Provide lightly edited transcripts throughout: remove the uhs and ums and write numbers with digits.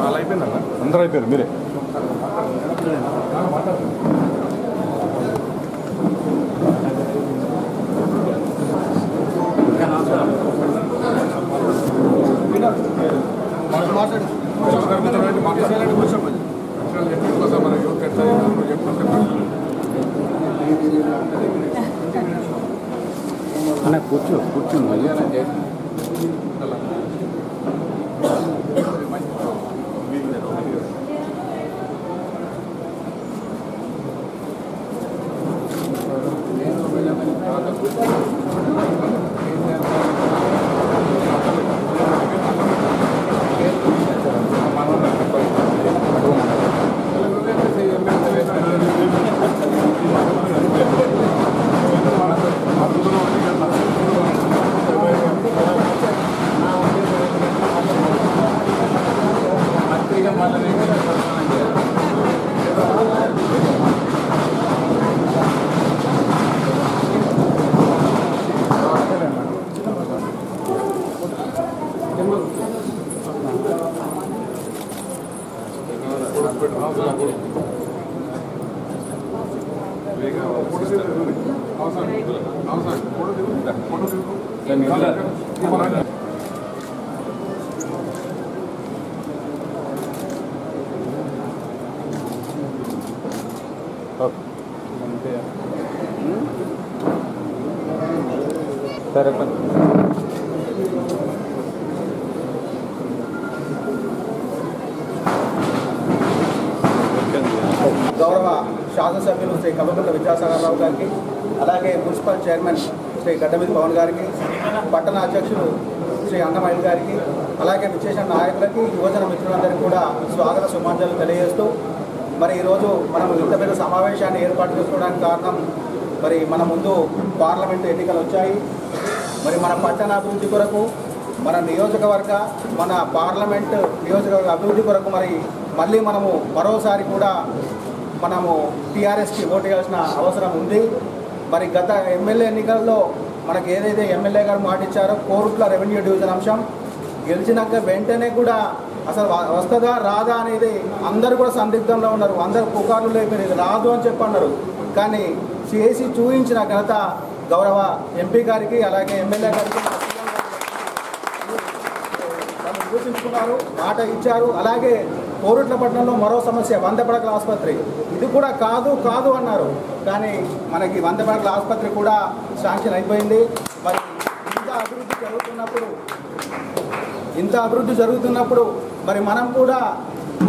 వాళ్ళు అయిపోయిందన్న అందరూ అయిపోయారు మీరే అన్న కూర్చోండి మళ్ళీ అలా చేసి సరే గౌరవ శాసనసభ్యులు శ్రీ కల్వకుంట్ల విద్యాసాగరరావు గారికి, అలాగే మున్సిపల్ చైర్మన్ శ్రీ గడ్డమిది పవన్ గారికి, పట్టణ అధ్యక్షులు శ్రీ అన్నమయ్య గారికి, అలాగే విశేష నాయకులకి, యువజన మిత్రులందరికీ కూడా స్వాగత సుమాంజలు తెలియజేస్తూ, మరి ఈరోజు మనం ఇంత పెద్ద సమావేశాన్ని ఏర్పాటు చేసుకోవడానికి కారణం, మరి మన ముందు పార్లమెంటు ఎన్నికలు వచ్చాయి. మరి మన పట్టణ అభివృద్ధి కొరకు, మన నియోజకవర్గ, మన పార్లమెంటు నియోజకవర్గ అభివృద్ధి కొరకు మరి మళ్ళీ మనము మరోసారి కూడా మనము టీఆర్ఎస్కి ఓటు వేయాల్సిన అవసరం ఉంది. మరి గత ఎమ్మెల్యే ఎన్నికల్లో మనకు ఏదైతే ఎమ్మెల్యే గారు మాట ఇచ్చారో కోరుట్ల రెవెన్యూ డివిజన్ అంశం గెలిచినాక వెంటనే కూడా అసలు వస్తుందా రాదా అనేది అందరూ కూడా సందిగ్ధంలో ఉన్నారు. అందరు పుకార్లు లేకపోయింది రాదు అని చెప్పన్నారు. కానీ చేసి చూపించిన ఘనత గౌరవ ఎంపీ గారికి, అలాగే ఎమ్మెల్యే గారికి చూపించుకున్నారు, మాట ఇచ్చారు. అలాగే కోరుట్ల పట్టణంలో మరో సమస్య 100 పడకల ఆసుపత్రి, ఇది కూడా కాదు అన్నారు. కానీ మనకి 100 పడకల ఆసుపత్రి కూడా శాంక్షన్ అయిపోయింది. మరి ఇంత అభివృద్ధి జరుగుతున్నప్పుడు మరి మనం కూడా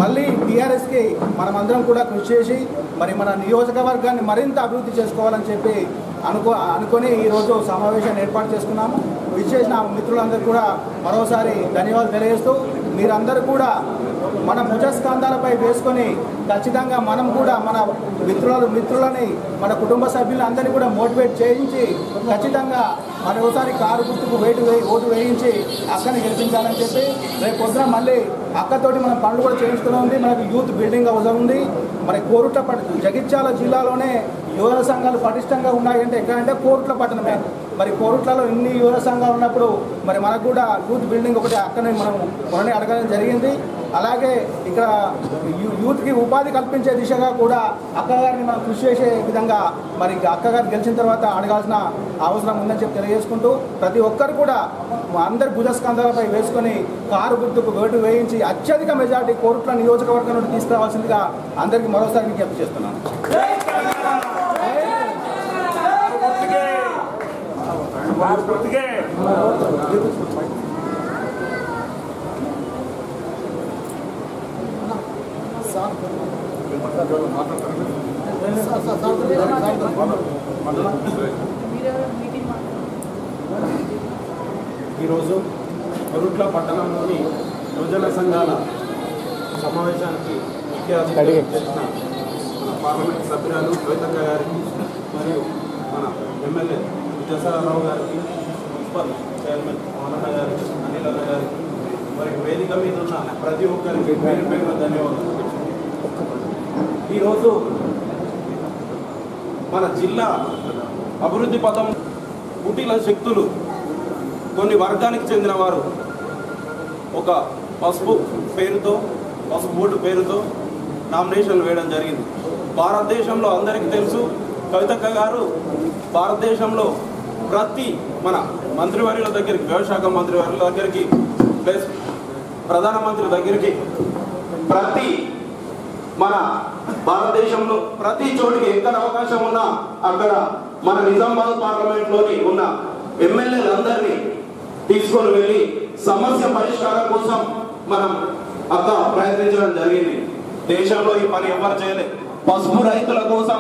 మళ్ళీ టీఆర్ఎస్కి మనమందరం కూడా కృషి చేసి మరి మన నియోజకవర్గాన్ని మరింత అభివృద్ధి చేసుకోవాలని చెప్పి అనుకొని ఈరోజు సమావేశాన్ని ఏర్పాటు చేసుకున్నాము. విచ్చేసిన మిత్రులందరూ కూడా మరోసారి ధన్యవాదాలు తెలియజేస్తూ, మీరందరూ కూడా మన భుజస్కంధాలపై వేసుకొని ఖచ్చితంగా మనం కూడా మన మిత్రులని మన కుటుంబ సభ్యులను అందరినీ కూడా మోటివేట్ చేయించి ఖచ్చితంగా మరోసారి కారు గుర్తుకు ఓటు వేయించి అక్కని గెలిపించాలని చెప్పి, రేపు పొద్దున మళ్ళీ అక్కతోటి మనం పనులు కూడా చేయించుకునే ఉంది. మనకు యూత్ బిల్డింగ్ అవసరం ఉంది. మరి కోరుట్ల జగిత్యాల జిల్లాలోనే యువజన సంఘాలు పటిష్టంగా ఉన్నాయంటే ఎక్కడంటే కోరుట్ల పట్టణమే. మరి కోరుట్లలో ఇన్ని యువజన సంఘాలు ఉన్నప్పుడు మరి మనకు కూడా యూత్ బిల్డింగ్ ఒకటి అక్కనే మనం మొన్ననే అడగడం జరిగింది. అలాగే ఇక్కడ యూత్కి ఉపాధి కల్పించే దిశగా కూడా అక్కగారిని మనం కృషి చేసే విధంగా మరి అక్కగారు గెలిచిన తర్వాత అడగాల్సిన అవసరం ఉందని చెప్పి తెలియజేసుకుంటూ, ప్రతి ఒక్కరు కూడా అందరి భుజస్కంధాలపై వేసుకొని కారు గుర్తుకు ఓటు వేయించి అత్యధిక మెజార్టీ కోరుట్ల నియోజకవర్గం నుండి తీసుకురావాల్సిందిగా అందరికీ మరోసారి విజ్ఞప్తి చేస్తున్నాను. ఈరోజు కోరుట్ల పట్టణంలోని యువజన సంఘాల సమావేశానికి ముఖ్య అతిథిగా చేసిన మన పార్లమెంట్ సభ్యురాలు కవితక్క గారికి, మరియు మన ఎమ్మెల్యే విద్యాసాగరరావు గారికి, మున్సిపల్ చైర్మన్ మోహన్ గారికి, అనిల్ అన్న గారికి, మరి వేదిక మీద ఉన్న ప్రతి ఒక్కరికి పేరు పేరున ధన్యవాదాలు. ఈరోజు మన జిల్లా అభివృద్ధి పథం కుటిల శక్తులు కొన్ని వర్గానికి చెందిన వారు ఒక పసుపు ఓటు పేరుతో నామినేషన్లు వేయడం జరిగింది. భారతదేశంలో అందరికీ తెలుసు, కవితక్క గారు భారతదేశంలో ప్రతి మన మంత్రివర్యుల దగ్గరికి, వ్యవశాఖ మంత్రివర్యుల దగ్గరికి, ప్లస్ ప్రధానమంత్రి దగ్గరికి, ప్రతి మన భారతదేశంలో ప్రతి చోటికి ఎక్కడ అవకాశం ఉన్నా అక్కడ మన నిజామాబాద్ పార్లమెంట్లోని ఉన్న ఎమ్మెల్యేలందరినీ తీసుకొని వెళ్ళి సమస్య పరిష్కారం కోసం మనం అక్కడ ప్రయత్నించడం జరిగింది. దేశంలో ఈ పని ఎవరు చేయలేదు. పసుపు రైతుల కోసం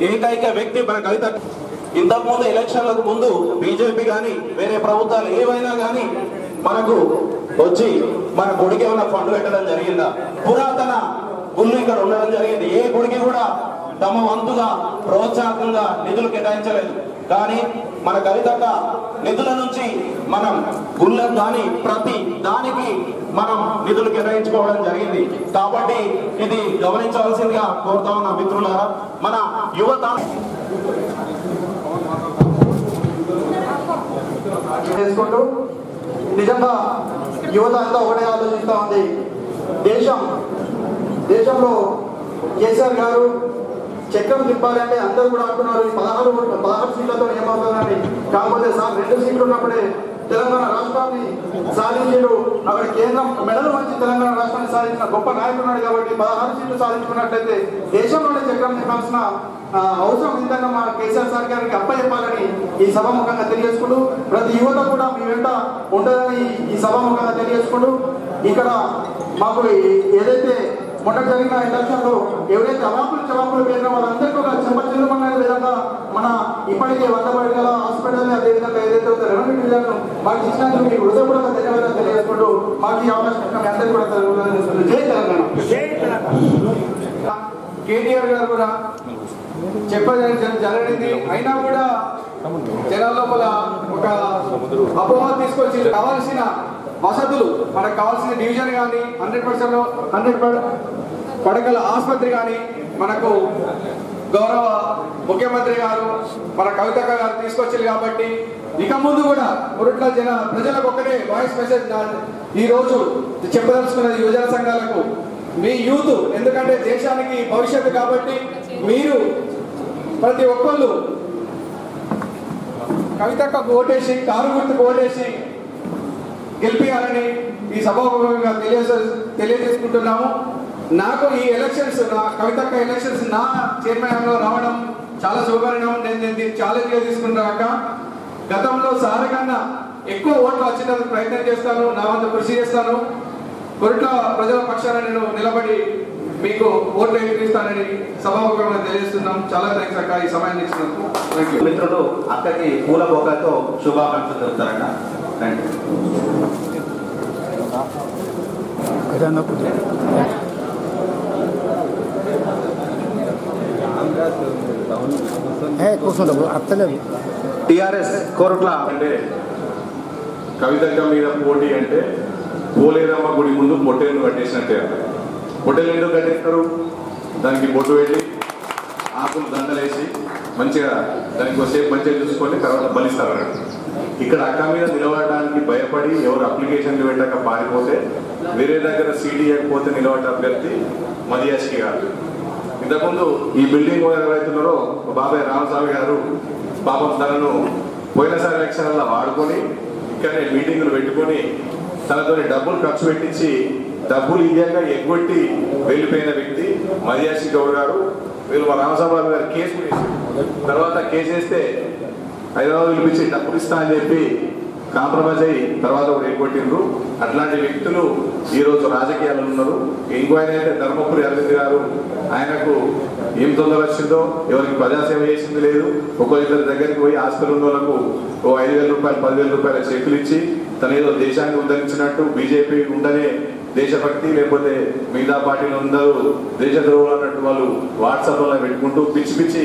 ఏకైక వ్యక్తి మన కవిత. ఇంతకుముందు ఎలక్షన్లకు ముందు బీజేపీ కానీ వేరే ప్రభుత్వాలు ఏవైనా కానీ మనకు వచ్చి మన గుడికి ఏమైనా ఫండ్ పెట్టడం జరిగిందా? పురాతన గుళ్ళు ఇక్కడ ఉండడం జరిగింది. ఏ గుడికి కూడా తమ వంతుగా ప్రోత్సాహకంగా నిధులు కేటాయించలేదు. కానీ మన కవితక్క నిధుల నుంచి మనం గుళ్ళకు కానీ ప్రతి దానికి మనం నిధులు కేటాయించుకోవడం జరిగింది. కాబట్టి ఇది గమనించవలసిందిగా కోరుతా ఉన్న మిత్రులారా, మన యువత చేసుకుంటూ నిజంగా యువత అంతా ఒకటే ఆలోచిస్తూ ఉంది. దేశంలో కేసీఆర్ గారు చక్రం తిప్పాలంటే అందరూ కూడా అంటున్నారు 16 సీట్లతో ఏమవుతుందని. కాకపోతే సార్ 2 సీట్లు ఉన్నప్పుడే తెలంగాణ రాష్ట్రాన్ని సాధించారు. అక్కడ కేంద్రం మెడలు మంచి తెలంగాణ రాష్ట్రాన్ని సాధించిన గొప్ప నాయకున్నాడు. కాబట్టి 16 సీట్లు సాధించుకున్నట్లయితే దేశంలోనే చక్రం తిప్పాల్సిన అవసరం ఇంతగా మా కేసీఆర్ సార్ గారికి అప్పచెప్పాలని ఈ సభాముఖంగా తెలియజేసుకుంటూ, ప్రతి యువత కూడా మీ వెంట ఉంటుందని ఈ సభాముఖంగా తెలియజేసుకుంటూ, ఇక్కడ మాకు ఏదైతే మొన్న జరిగిన ఎలక్షన్లో ఎవరైతే జవాబులు పేరిన వాళ్ళందరికీ ఒక చెంపచెల్లమన్న విధంగా మన ఇప్పటికే 100 పడగల హాస్పిటల్ అదేవిధంగా ఏదైతే ఉందో రెవెన్యూ డివిజన్ మాకు ఇచ్చినందుకు మీకు హృదయపూర్వక ధన్యవాదాలు తెలియజేసుకుంటూ మాకు ఈ అవకాశం మీ అందరికీ కూడా తెలియజేసుకుంటూ జై తెలంగాణ. కేటీఆర్ గారు కూడా చెప్పడం జరిగింది. అయినా కూడా జనాల లోపల ఒక అపోహ తీసుకొచ్చి కావాల్సిన వసతులు, మనకు కావాల్సిన డివిజన్ కానీ 100% పడకల ఆసుపత్రి కానీ మనకు గౌరవ ముఖ్యమంత్రి గారు మన కవితక్క గారు తీసుకొచ్చారు. కాబట్టి ఇక ముందు కూడా మురుట్ల ప్రజలకు ఒకటే వాయిస్ మెసేజ్ ఈ రోజు చెప్పదలుచుకున్నది యువజన సంఘాలకు, మీ యూత్ ఎందుకంటే దేశానికి భవిష్యత్తు. కాబట్టి మీరు ప్రతి ఒక్కళ్ళు కవితక్కకు ఓటేసి, కారు గుర్తుకు ఓటేసి గెలిపించాలని ఈ సభాముఖంగా తెలియజేసుకుంటున్నాము. నాకు ఈ ఎలక్షన్స్, నా కవితక్క ఎలక్షన్స్ నా చైర్మన్లో రావడం చాలా శుభపరిణామం. నేను దీన్ని ఛాలెంజ్గా తీసుకుంటాక గతంలో సార్ కన్నా ఎక్కువ ఓట్లు వచ్చేందుకు ప్రయత్నం చేస్తాను, నా వంతు కృషి చేస్తాను. కొరట్ల ప్రజల పక్షాన నేను నిలబడి మీకు ఓట్లు ఎక్కిస్తానని సభాముఖంగా తెలియజేస్తున్నాం. చాలా థ్యాంక్స్ అక్క ఈ సమయాన్ని ఇచ్చినందుకు. మిత్రులు అక్కకి పూల బొక్కతో శుభాకాంక్షలు తెలుపుతారట. Thank you. టిఆర్ఎస్ కోరుట్ల అంటే కవితక్క మీద పోటీ అంటే పోలేరమ్మ గుడి ముందు పొట్టేలు కట్టేసినట్టే. పొట్టేలు ఎందుకు కట్టేస్తారు? దానికి బొట్టు వెళ్ళి ఆకులు దండలేసి మంచిగా దానికి వస్తే మంచిగా చూసుకొని తర్వాత బలిస్తారు అన్నట్టు. ఇక్కడ అక్క మీద నిలబడడానికి భయపడి ఎవరు అప్లికేషన్లు పెట్టాక పారిపోతే వేరే దగ్గర సీడీ ఇవ్వకపోతే నిలబడ్డ అభ్యర్థి మదియాష్కి గారు. ఇంతకుముందు ఈ బిల్డింగ్ ఎవరైతున్నారో బాబాయ్ రామస్వామి గారు పాపం తనను పోయినసారి ఎలక్షన్లో వాడుకొని ఇక్కడనే మీటింగులు పెట్టుకొని తనతో డబ్బులు ఖర్చు పెట్టించి డబ్బులు ఇయ్యాక ఎగ్గొట్టి వెళ్ళిపోయిన వ్యక్తి మదియాషి గౌడ్ గారు. వీళ్ళు మా రామస్వామి గారు కేసు తర్వాత కేసు వేస్తే హైదరాబాద్ పిలిపించి డబ్బులు ఇస్తా అని చెప్పి కాంప్రమైజ్ అయ్యి తర్వాత కూడా ఎగ్గొట్టిండ్రు. అట్లాంటి వ్యక్తులు ఈరోజు రాజకీయాలు ఉన్నారు. ఇంకో ఆయన అయితే ధర్మపురి అరవింద్ గారు, ఆయనకు ఏం తొందర వచ్చిందో, ఎవరికి ప్రజాసేవ చేసింది లేదు. ఒక్కొక్కరి దగ్గరికి పోయి ఆస్తులు ఉన్న వాళ్ళకు ఓ 5,000 రూపాయలు 10,000 రూపాయల చెక్కులు ఇచ్చి తన ఏదో దేశాన్ని ఉద్ధరించినట్టు బీజేపీ ఉండనే దేశభక్తి లేకపోతే మిగతా పార్టీలు అందరూ దేశద్రోహులు అన్నట్టు వాళ్ళు వాట్సాప్లో పెట్టుకుంటూ పిచ్చి పిచ్చి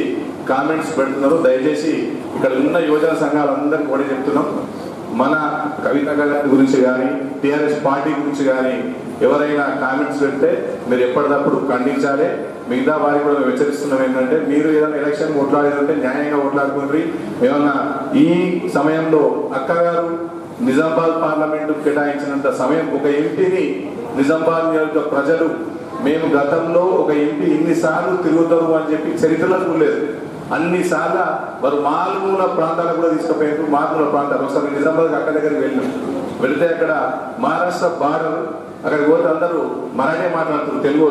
కామెంట్స్ పెడుతున్నారు. దయచేసి ఇక్కడ ఉన్న యువజన సంఘాలందరికీ కూడా చెప్తున్నాం, మన కవితక్క గారి గురించి కానీ టీఆర్ఎస్ పార్టీ గురించి కానీ ఎవరైనా కామెంట్స్ పెడితే మీరు ఎప్పటికప్పుడు ఖండించాలి. మిగతా వారికి కూడా మేము హెచ్చరిస్తున్నాం ఏంటంటే మీరు ఏదైనా ఎలక్షన్ కొట్లాడారంటే న్యాయంగా కొట్లాడుకుంటారు. ఏమన్నా ఈ సమయంలో అక్కగారు నిజామాబాద్ పార్లమెంటు కేటాయించినంత సమయం ఒక ఎంపీని నిజామాబాద్ నియోజక ప్రజలు మేము గతంలో ఒక ఎంపీ ఇన్నిసార్లు తిరుగుతారు అని చెప్పి చరిత్రలో లేదు. అన్నిసార్లు వారు మారుమూల ప్రాంతాలకు కూడా తీసుకుపోయారు. మారుమూల ప్రాంతాలు ఒకసారి నిజామాబాద్ అక్కడ దగ్గరికి వెళితే అక్కడ మహారాష్ట్ర బార్డర్ అక్కడికి పోతే అందరూ మరాఠీ మాట్లాడుతున్నారు తెలుగు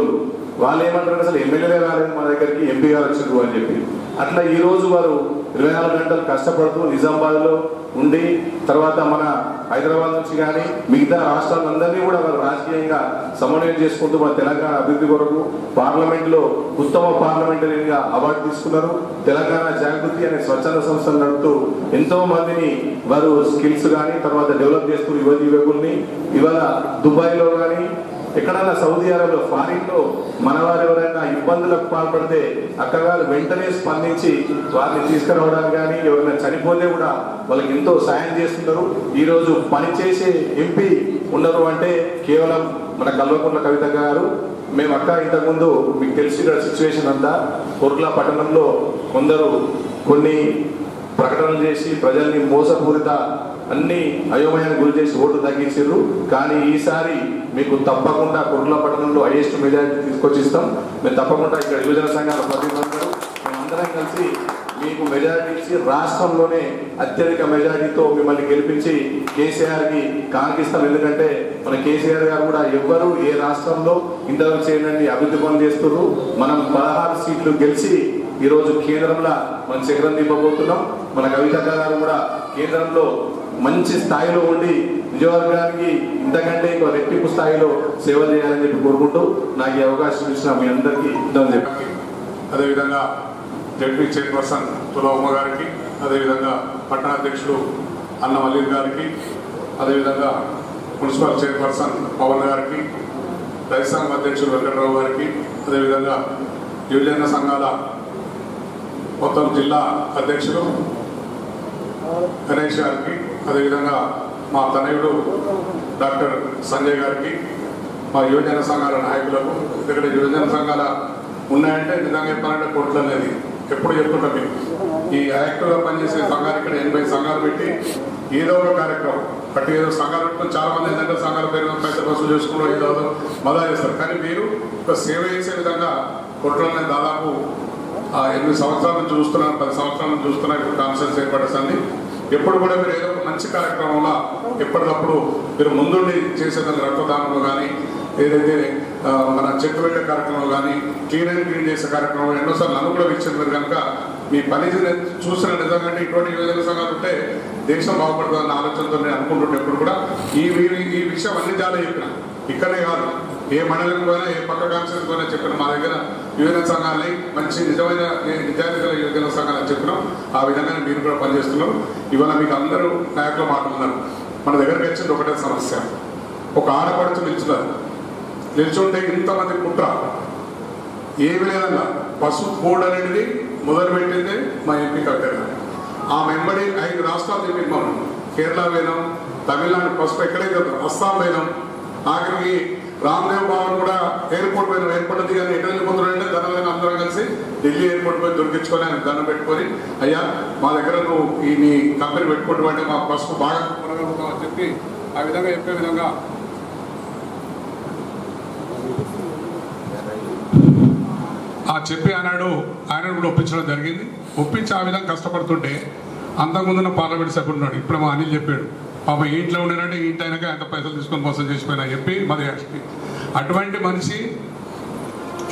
వాళ్ళు ఏమంటారు అసలు ఎమ్మెల్యేలే రాలేదు మా దగ్గరికి ఎంపీ గారు వచ్చారు అని చెప్పి. అట్లా ఈ రోజు వారు 24 గంటలు కష్టపడుతూ నిజామాబాద్ లో ఉండి తర్వాత మన హైదరాబాద్ నుంచి కానీ మిగతా రాష్ట్రాలందరినీ కూడా వారు రాజకీయంగా సమన్వయం చేసుకుంటూ మన తెలంగాణ అభివృద్ధి కొరకు పార్లమెంట్ లో ఉత్తమ పార్లమెంటరీగా అవార్డు తీసుకున్నారు. తెలంగాణ జాగృతి అనే స్వచ్ఛంద సంస్థలు నడుపుతూ ఎంతో మందిని వారు స్కిల్స్ కానీ తర్వాత డెవలప్ చేస్తూ యువకుల్ని ఇవాళ దుబాయ్ లో కానీ ఎక్కడన్నా సౌదీ అరేబియాలో ఫారిన్ లో మన వారు ఎవరైనా ఇబ్బందులకు పాల్పడితే అక్కగారు వెంటనే స్పందించి వారిని తీసుకురావడానికి కానీ ఎవరైనా చనిపోతే కూడా వాళ్ళకి ఎంతో సాయం చేస్తున్నారు. ఈ రోజు పనిచేసే ఎంపీ ఉన్నారు అంటే కేవలం మన కల్వకుంట్ల కవిత గారు. మేము అక్క ఇంతకుముందు మీకు తెలిసి సిచ్యువేషన్ అంతా కొర్లా పట్టణంలో కొందరు కొన్ని ప్రకటనలు చేసి ప్రజల్ని మోసపూరిత అన్ని అయోమయానికి గురి చేసి ఓటు తగ్గించారు. కానీ ఈసారి మీకు తప్పకుండా కొర్లా పట్టణంలో హైయెస్ట్ మెజారిటీ తీసుకొచ్చిస్తాం. మేము తప్పకుండా ఇక్కడ యువజన సంఘాల ప్రతినిధులు మేమందరం కలిసి మీకు మెజారిటీ ఇచ్చి రాష్ట్రంలోనే అత్యధిక మెజారిటీతో మిమ్మల్ని గెలిపించి కేసీఆర్ కి కాంకిస్తాం. ఎందుకంటే మన కేసీఆర్ గారు కూడా ఎవ్వరూ ఏ రాష్ట్రంలో ఇంతవరకు చేయడానికి అభివృద్ధి పనులు చేస్తున్నారు. మనం 16 సీట్లు గెలిచి ఈ రోజు కేంద్రంలో మనం శిఖరం దింపబోతున్నాం. మన కవిత గారు కూడా కేంద్రంలో మంచి స్థాయిలో ఉండి నియోజకవర్గానికి ఇంతకంటే ఇంకో రెట్టింపు స్థాయిలో సేవ చేయాలని చెప్పి కోరుకుంటూ నాకు ఈ అవకాశం ఇచ్చిన మీ అందరికీ ఇద్దామని చెప్పి అదేవిధంగా జడ్పీ చైర్పర్సన్ తులమ్మ గారికి, అదేవిధంగా పట్టణాధ్యక్షుడు అన్న మల్లిక్ గారికి, అదేవిధంగా మున్సిపల్ చైర్పర్సన్ పవన్ గారికి, రైతు సంఘం అధ్యక్షుడు వెంకటరావు గారికి, అదేవిధంగా యువజన సంఘాల మొత్తం జిల్లా అధ్యక్షుడు గణేష్ గారికి, అదేవిధంగా మా తనయుడు డాక్టర్ సంజయ్ గారికి, మా యువజన సంఘాల నాయకులకు. ఎందుకంటే యువజన సంఘాల ఉన్నాయంటే నిజంగా చెప్పాలంటే కోట్లు అనేది ఎప్పుడు చెప్తుంటాం. మీకు ఈ యాక్టివ్గా పనిచేసే సంఘాలు ఇక్కడ 80 సంఘాలు పెట్టి ఏదో ఒక కార్యక్రమం బట్టి ఏదో సంఘాలు పెట్టుకుని చాలా మంది ఏంటంటే సంఘాల పేరు పైసలు వసూలు చేసుకుంటూ ఏదో మదా చేస్తారు. కానీ మీరు ఒక సేవ చేసే విధంగా కోట్లని దాదాపు 8 సంవత్సరాల నుంచి చూస్తున్నాను, 10 సంవత్సరాల నుంచి చూస్తున్నాను. ఇప్పుడు కాన్ఫరెన్స్ ఏర్పడేసండి. ఎప్పుడు కూడా మీరు ఏదో ఒక మంచి కార్యక్రమంలో ఎప్పటికప్పుడు మీరు ముందుండి చేసేదాన్ని రక్తదానంలో కానీ ఏదైతే మన చెట్టు పెట్టే కార్యక్రమం కానీ క్లీన్ చేసే కార్యక్రమం ఎన్నోసార్లు నన్ను కూడా ఇచ్చారు. మీరు కనుక మీ పని చూసిన నిజంగా ఇటువంటి యువజన సంఘాలు ఉంటే దేశం బాగుపడుతుందన్న ఆలోచనతో నేను అనుకుంటుంటే ఎప్పుడు కూడా ఈ విషయం అన్ని చాలా చెప్పిన ఇక్కడే కాదు, ఏ మండలం పోయినా ఏ పక్క కాన్సెన్స్ పోయినా చెప్పిన మా దగ్గర యువజన సంఘాలని మంచి నిజమైన నిజాయితీల యువజన సంఘాలని చెప్పినాం. ఆ విధంగా మీరు కూడా పనిచేస్తున్నారు. ఇవాళ మీకు అందరూ నాయకులు మాట్లాడుతున్నారు. మన దగ్గరికి వచ్చింది ఒకటే సమస్య, ఒక ఆడపడుచు నిల్చుంటే ఇంతమంది కుట్ర ఏమి లేదన్నా పసుపు బోర్డు అనేది మొదలుపెట్టింది మా ఎంపీ కవిత గారు. ఆ మెంబడి 5 రాష్ట్రాలు తిరిగి మనం కేరళ పోయినాం, తమిళనాడు పసుపు ఎక్కడైతే అస్సాం పోయినాం, ఆఖరికి రామ్దేవ్ భవన్ కూడా ఎయిర్పోర్ట్ పోయినాం. ఎయిర్పోర్ట్ దిగానే ఎక్కడ వెళ్ళిపోతున్నాడంటే ధనమైన అందరం కలిసి ఢిల్లీ ఎయిర్పోర్ట్ పోయి దొరికించుకొని ఆయన దండం పెట్టుకొని అయ్యా మా దగ్గర నువ్వు ఈ నీ కంపెనీ పెట్టుకుంటూ అంటే మా పసుపు బాగా కొనగలుగుతాం అని చెప్పి ఆ విధంగా చెప్పే విధంగా చెప్పి ఆయన కూడా ఒప్పించడం జరిగింది. ఒప్పించి ఆ విధంగా కష్టపడుతుంటే అంతకుముందున్న పార్లమెంట్ సభ్యుడు ఉన్నాడు, ఇప్పుడు మా అనిల్ చెప్పాడు పాప ఇంట్లో ఉండేనంటే ఇంటి అయినాక ఎంత పైసలు తీసుకొని మోసం చేసిపోయినా చెప్పి మరి అటువంటి మనిషి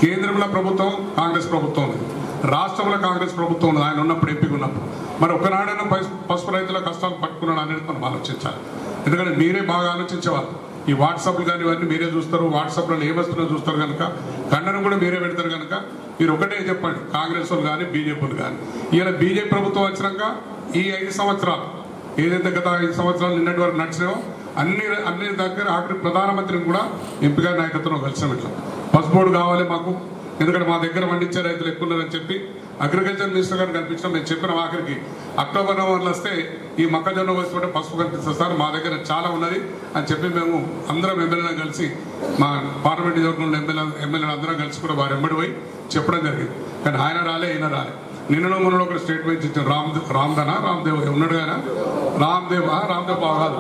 కేంద్రంలో ప్రభుత్వం కాంగ్రెస్ ప్రభుత్వం ఉంది, రాష్ట్రంలో కాంగ్రెస్ ప్రభుత్వం ఉంది. ఆయన ఉన్నప్పుడు ఎంపీగా ఉన్నప్పుడు మరి ఒకనాడైనా పసుపు రైతుల కష్టాలు పట్టుకున్నాడు అనేది మనం ఆలోచించాలి. ఎందుకంటే మీరే బాగా ఆలోచించేవాళ్ళు. ఈ వాట్సాప్లు కానీ ఇవన్నీ మీరే చూస్తారు, వాట్సాప్లో ఏమొస్తుందో చూస్తారు కనుక ఖండన కూడా మీరే పెడతారు కనుక మీరు ఒకటే చెప్పండి, కాంగ్రెస్ వాళ్ళు కానీ బీజేపీలు కానీ. ఇలా బీజేపీ ప్రభుత్వం వచ్చినాక ఈ 5 సంవత్సరాలు ఏదైతే గత 5 సంవత్సరాలు నిన్నటి వరకు నడిచినాయో అన్ని దగ్గర ఆఖరి ప్రధానమంత్రిని కూడా ఎంపీగా నాయకత్వంలో కలిసాం. ఇట్లా పసుపు బోర్డు కావాలి మాకు, ఎందుకంటే మా దగ్గర పండించే రైతులు ఎక్కువ ఉన్నారని చెప్పి అగ్రికల్చర్ మినిస్టర్ గారు కనిపించడం మేము చెప్పినాం. ఆఖరికి అక్టోబర్ నవంబర్లో వస్తే ఈ మొక్కజొన్న వస్తుంటే పసుపు కనిపిస్తుంది సార్, మా దగ్గర చాలా ఉన్నది అని చెప్పి మేము అందరం ఎమ్మెల్యేలను కలిసి మా పార్లమెంట్ నియోజకవర్గంలో ఎమ్మెల్యేలు అందరం కలిసి కూడా వారు వెంబడి పోయి చెప్పడం జరిగింది. కానీ ఆయన రాలే, ఈయన రాలే. నిన్నలో మొన్న ఒక స్టేట్మెంట్ ఇచ్చారు. రామ్దేవ్ ఉన్నాడు కానీ రామ్దేవ్ కాదు,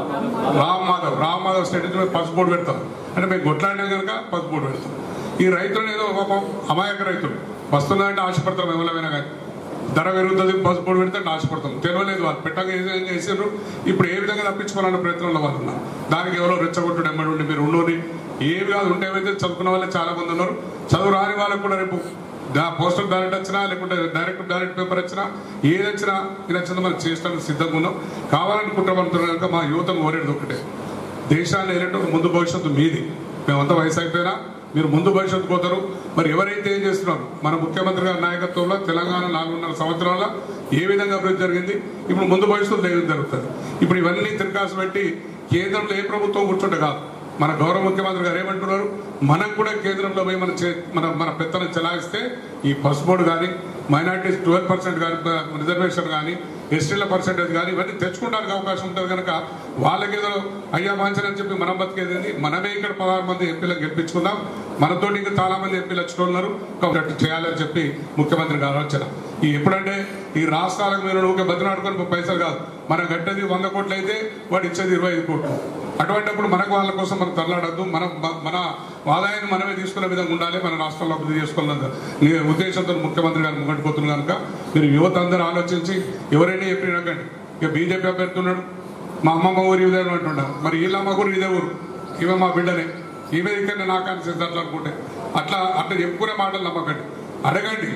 రామ్ మాధవ్ స్టేట్మెంట్ పసుపు బోర్డు పెడతాం అంటే మేము కొట్లాడినా కనుక పసుపు బోర్డు పెడతాం. ఈ రైతులను ఏదో ఒక అమాయక రైతులు వస్తుందంటే ఆశపడతాం. ఎవరైనా కానీ ధర పెరుగుతుంది పసుపు బోర్డు పెడితే ఆశపడతాం. తెలియలేదు వాళ్ళు పెట్టక ఏం చేసారు. ఇప్పుడు ఏ విధంగా తప్పించుకోవాలన్న ప్రయత్నంలో వాళ్ళు ఉన్నారు. దానికి ఎవరో రెచ్చగొట్టుడు ఎమ్మడి ఉండి మీరు ఉండోని ఏవి కాదు ఉంటేవైతే చదువుకున్న వాళ్ళే చాలా మంది ఉన్నారు. చదువు రాని వాళ్ళకు కూడా రేపు పోస్టల్ బ్యాలెట్ వచ్చినా లేకుంటే డైరెక్ట్ బ్యాలెట్ పేపర్ వచ్చినా ఏది వచ్చినా ఇది వచ్చినా మనం చేయడానికి సిద్ధంగా ఉన్నాం. కావాలని కుట్రపడుతున్నాం కనుక మా యువతను కోరేది ఒకటే, దేశాన్ని వెళ్ళేటప్పుడు ముందు భవిష్యత్తు మీది. మేమంతా వయసు అయిపోయినా మీరు ముందు భవిష్యత్తు పోతారు. మరి ఎవరైతే ఏం చేస్తున్నారు, మన ముఖ్యమంత్రి గారి నాయకత్వంలో తెలంగాణ 4.5 సంవత్సరాల ఏ విధంగా అభివృద్ధి జరిగింది, ఇప్పుడు ముందు భవిష్యత్తు ఏం జరుగుతుంది. ఇప్పుడు ఇవన్నీ తిరకాసు పెట్టి కేంద్రంలో ఏ ప్రభుత్వం కూర్చుంటే కాదు. మన గౌరవ ముఖ్యమంత్రి గారు ఏమంటున్నారు, మనం కూడా కేంద్రంలో పోయి మన పెత్తనం చెలాయిస్తే ఈ పసుపు బోర్డు కానీ మైనార్టీస్ 12% కానీ రిజర్వేషన్ కానీ ఎస్టీల పర్సెంటేజ్ కానీ ఇవన్నీ తెచ్చుకోవడానికి అవకాశం ఉంటుంది కనుక వాళ్ళకేదో అయ్యా వాంచనని చెప్పి మనం బతికేది. మనమే ఇక్కడ 16 మంది ఎంపీలకు గెలిపించుకుందాం. మనతో ఇంకా చాలా మంది ఎంపీలు వచ్చుకున్నారు కాబట్టి చేయాలని చెప్పి ముఖ్యమంత్రి గారు ఆలోచన. ఎప్పుడంటే ఈ రాష్ట్రాలకు మీరు ఊరికే బతినాడుకొని పైసలు కాదు, మనం కట్టేది 100 కోట్లు అయితే వాడు ఇచ్చేది 25 కోట్లు. అటువంటిప్పుడు మనకు వాళ్ళ కోసం మనం తరలాడద్దు. మన ఆదాయాన్ని మనమే తీసుకునే విధంగా ఉండాలి. మన రాష్ట్రంలో అభివృద్ధి చేసుకోవాలన్న ఉద్దేశంతో ముఖ్యమంత్రి గారు ముంగట్టుపోతున్నారు కనుక మీరు యువత అందరూ ఆలోచించి ఎవరైనా చెప్పినాకండి. ఇక బీజేపీ అభ్యర్థున్నాడు, మా అమ్మమ్మ ఊరు ఇదే అంటున్నాడు, మరి వీళ్ళమ్మ ఊరు ఇదే ఊరు, ఈమె మా బిడ్డనే, ఈమె ఇక్కడ నా కాన్సెన్స్ అట్లా అనుకుంటే అట్లా చెప్పుకునే మాటలు నమ్మకండి. అడగండి,